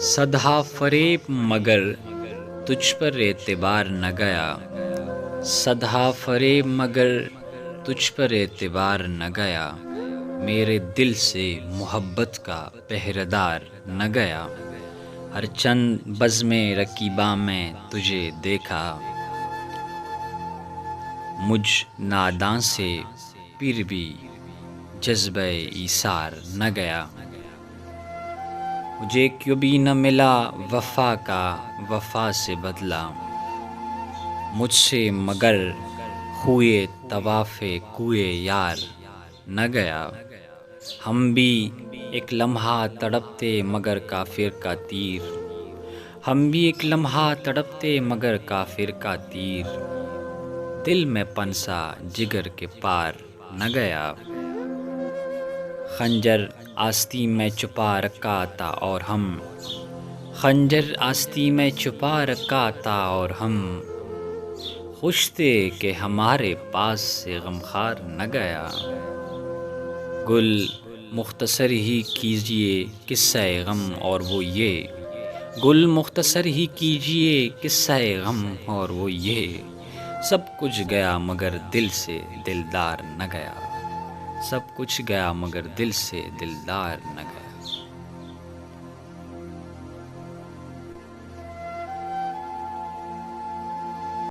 صدہا فریب مگر تجھ پر اعتبار نہ گیا، صدہا فریب مگر تجھ پر اعتبار نہ گیا، میرے دل سے محبت کا پہرہ دار نہ گیا، ہر چند بزم رکیباں میں تجھے دیکھا، مجھ ناداں سے پھر بھی جذبہ ایثار نہ گیا، مجھے کبھی نہ ملا وفا کا وفا سے بدلہ، مجھ سے مگر ہوئے طواف کوئے یار نہ گیا، ہم بھی ایک لمحہ تڑپتے مگر کافر کا تیر، ہم بھی ایک لمحہ تڑپتے مگر کافر کا تیر، دل میں پنسا جگر کے پار نہ گیا، خنجر آستین میں چھپا رکھا تھا اور ہم، خنجر آستین میں چھپا رکھا تھا اور ہم، خوش تھے کہ ہمارے پاس سے غمخوار نہ گیا، گل مختصر ہی کیجئے قصہ غم اور وہ یہ، گل مختصر ہی کیجئے قصہ غم اور وہ یہ، سب کچھ گیا مگر دل سے دلدار نہ گیا، سب کچھ گیا مگر دل سے دلدار نہ گیا۔